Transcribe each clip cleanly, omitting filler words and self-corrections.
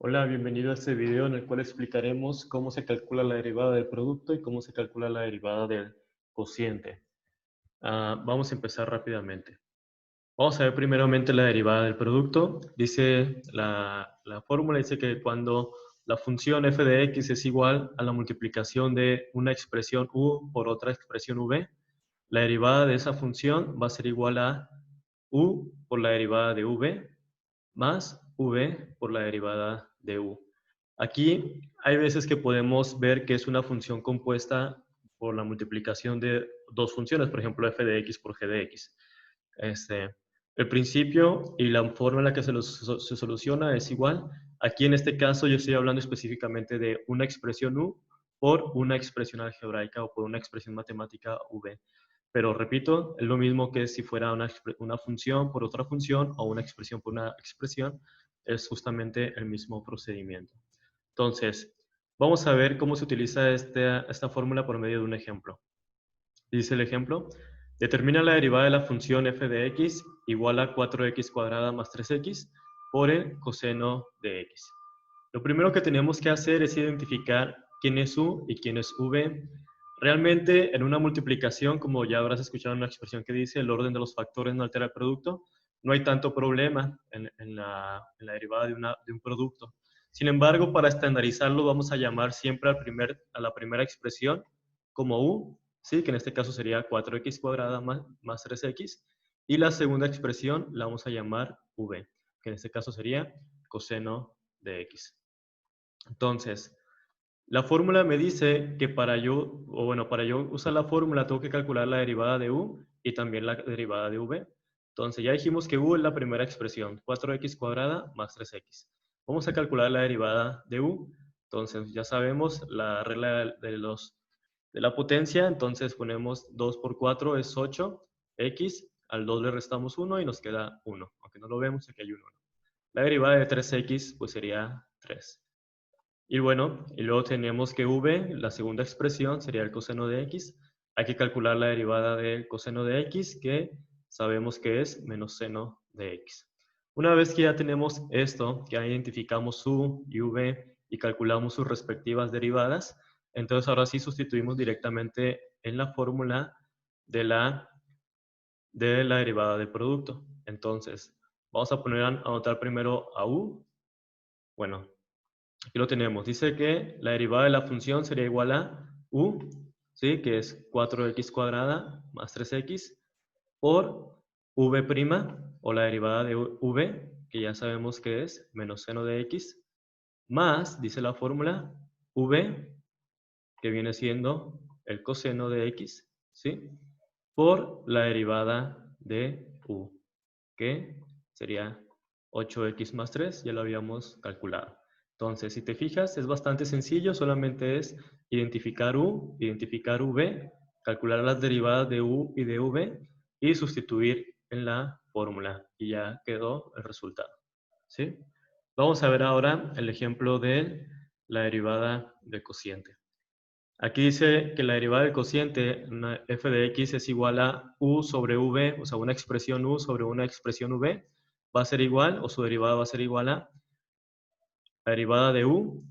Hola, bienvenido a este video en el cual explicaremos cómo se calcula la derivada del producto y cómo se calcula la derivada del cociente. Vamos a empezar rápidamente. Vamos a ver primeramente la derivada del producto. Dice la fórmula dice que cuando la función f de x es igual a la multiplicación de una expresión u por otra expresión v, la derivada de esa función va a ser igual a u por la derivada de v más v por la derivada de u. Aquí hay veces que podemos ver que es una función compuesta por la multiplicación de dos funciones, por ejemplo, f de x por g de x. El principio y la forma en la que se soluciona es igual. Aquí en este caso yo estoy hablando específicamente de una expresión u por una expresión algebraica o por una expresión matemática v. Pero repito, es lo mismo que si fuera una función por otra función o una expresión por una expresión, es justamente el mismo procedimiento. Entonces, vamos a ver cómo se utiliza esta fórmula por medio de un ejemplo. Dice el ejemplo, determina la derivada de la función f de x igual a 4x cuadrada más 3x por el coseno de x. Lo primero que tenemos que hacer es identificar quién es u y quién es v. Realmente, en una multiplicación, como ya habrás escuchado una expresión que dice el orden de los factores no altera el producto, no hay tanto problema en la derivada de un producto. Sin embargo, para estandarizarlo, vamos a llamar siempre a la primera expresión como u, ¿sí? Que en este caso sería 4x cuadrada más 3x, y la segunda expresión la vamos a llamar v, que en este caso sería coseno de x. Entonces, la fórmula me dice que para yo usar la fórmula tengo que calcular la derivada de u y también la derivada de v. Entonces, ya dijimos que u es la primera expresión, 4x cuadrada más 3x. Vamos a calcular la derivada de u. Entonces, ya sabemos la regla de la potencia. Entonces, ponemos 2 por 4 es 8. X, al 2 le restamos 1 y nos queda 1. Aunque no lo vemos, aquí hay un 1. La derivada de 3x pues sería 3. Y bueno, y luego tenemos que v, la segunda expresión, sería el coseno de x. Hay que calcular la derivada del coseno de x, que sabemos que es menos seno de x. Una vez que ya tenemos esto, que ya identificamos u y v y calculamos sus respectivas derivadas, entonces ahora sí sustituimos directamente en la fórmula de la derivada del producto. Entonces, vamos a poner a anotar primero a u. Bueno, aquí lo tenemos. Dice que la derivada de la función sería igual a u, ¿sí? Que es 4x cuadrada más 3x por v' o la derivada de v, que ya sabemos que es menos seno de x, más, dice la fórmula, v, que viene siendo el coseno de x, ¿sí? Por la derivada de u, que sería 8x más 3, ya lo habíamos calculado. Entonces, si te fijas, es bastante sencillo, solamente es identificar u, identificar v, calcular las derivadas de u y de v y sustituir en la fórmula y ya quedó el resultado, ¿sí? Vamos a ver ahora el ejemplo de la derivada del cociente. Aquí dice que la derivada del cociente, una f de x es igual a u sobre v, o sea, una expresión u sobre una expresión v, va a ser igual, o su derivada va a ser igual a la derivada de u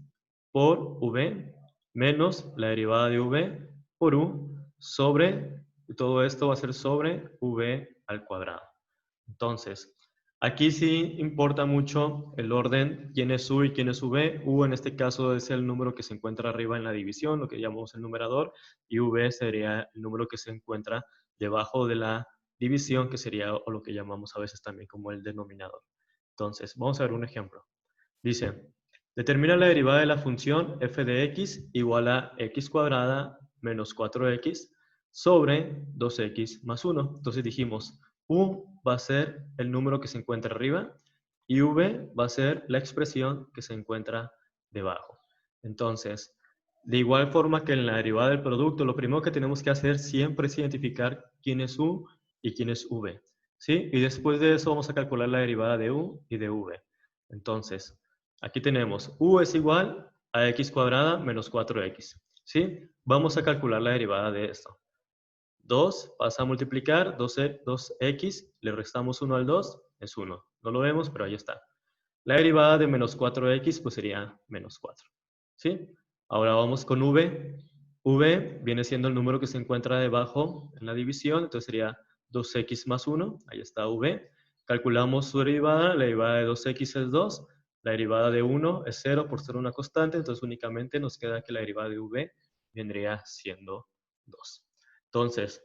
por v menos la derivada de v por u sobre, y todo esto va a ser sobre v al cuadrado. Entonces, aquí sí importa mucho el orden, quién es u y quién es v. U en este caso es el número que se encuentra arriba en la división, lo que llamamos el numerador, y v sería el número que se encuentra debajo de la división, que sería o lo que llamamos a veces también como el denominador. Entonces, vamos a ver un ejemplo. Dice, determina la derivada de la función f de x igual a x cuadrada menos 4x sobre 2x más 1. Entonces dijimos, u va a ser el número que se encuentra arriba y v va a ser la expresión que se encuentra debajo. Entonces, de igual forma que en la derivada del producto, lo primero que tenemos que hacer siempre es identificar quién es u y quién es v, ¿sí? Y después de eso vamos a calcular la derivada de u y de v. Entonces, aquí tenemos u es igual a x cuadrada menos 4x, ¿sí? Vamos a calcular la derivada de esto. 2 pasa a multiplicar, 2x, le restamos 1 al 2, es 1. No lo vemos, pero ahí está. La derivada de menos 4x pues sería menos 4. ¿Sí? Ahora vamos con v. V viene siendo el número que se encuentra debajo en la división, entonces sería 2x más 1. Ahí está v. Calculamos su derivada. La derivada de 2x es 2. La derivada de 1 es 0 por ser una constante, entonces únicamente nos queda que la derivada de v vendría siendo 2. Entonces,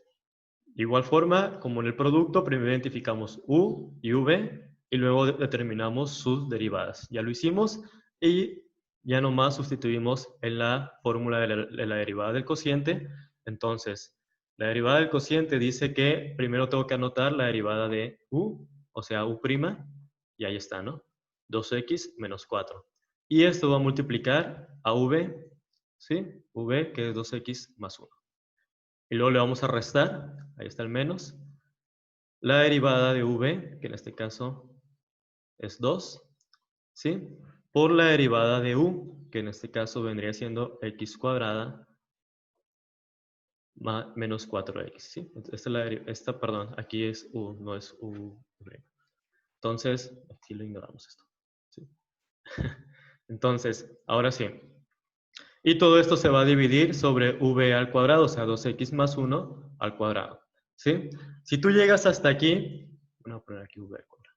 de igual forma, como en el producto, primero identificamos u y v y luego determinamos sus derivadas. Ya lo hicimos y ya nomás sustituimos en la fórmula de la derivada del cociente. Entonces, la derivada del cociente dice que primero tengo que anotar la derivada de u, o sea, u', y ahí está, ¿no? 2x menos 4. Y esto va a multiplicar a v, ¿sí? V, que es 2x más 1. Y luego le vamos a restar, ahí está el menos, la derivada de v, que en este caso es 2, ¿sí? Por la derivada de u, que en este caso vendría siendo x cuadrada más menos 4x, ¿sí? Perdón, aquí es u, no es u'. Entonces, aquí lo ignoramos esto, ¿sí? Entonces, ahora sí. Y todo esto se va a dividir sobre v al cuadrado, o sea, 2x más 1 al cuadrado, ¿sí? Si tú llegas hasta aquí, voy a poner aquí v al cuadrado.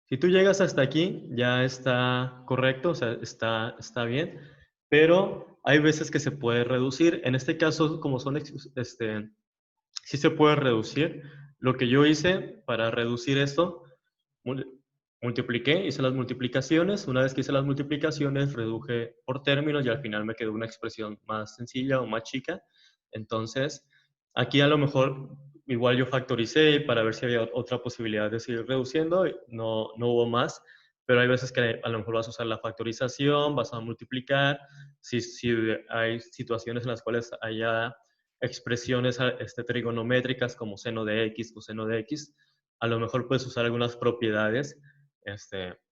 Si tú llegas hasta aquí, ya está correcto, o sea, está bien, pero hay veces que se puede reducir. En este caso, como son, sí se puede reducir. Lo que yo hice para reducir esto, multipliqué, hice las multiplicaciones. Una vez que hice las multiplicaciones, reduje por términos y al final me quedó una expresión más sencilla o más chica. Entonces, aquí a lo mejor igual yo factoricé para ver si había otra posibilidad de seguir reduciendo. No hubo más, pero hay veces que a lo mejor vas a usar la factorización, vas a multiplicar. Si hay situaciones en las cuales haya expresiones trigonométricas como seno de x, coseno de x, a lo mejor puedes usar algunas propiedades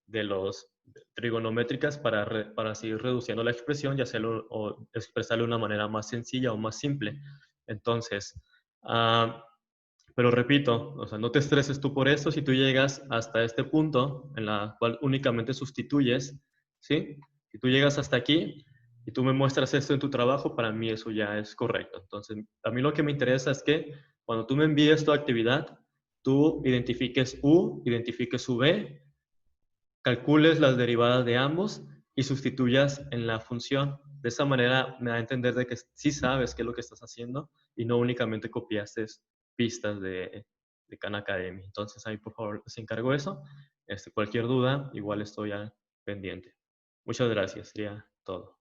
de los trigonométricas para seguir reduciendo la expresión y hacerlo o expresarlo de una manera más sencilla o más simple. Entonces, pero repito, o sea, no te estreses tú por esto si tú llegas hasta este punto en la cual únicamente sustituyes, ¿sí? Si tú llegas hasta aquí y tú me muestras esto en tu trabajo, para mí eso ya es correcto. Entonces, a mí lo que me interesa es que cuando tú me envíes tu actividad, tú identifiques u, identifiques v, calcules las derivadas de ambos y sustituyas en la función. De esa manera me da a entender de que sí sabes qué es lo que estás haciendo y no únicamente copiaste pistas de Khan Academy. Entonces ahí por favor les encargo eso. Cualquier duda, igual estoy al pendiente. Muchas gracias, sería todo.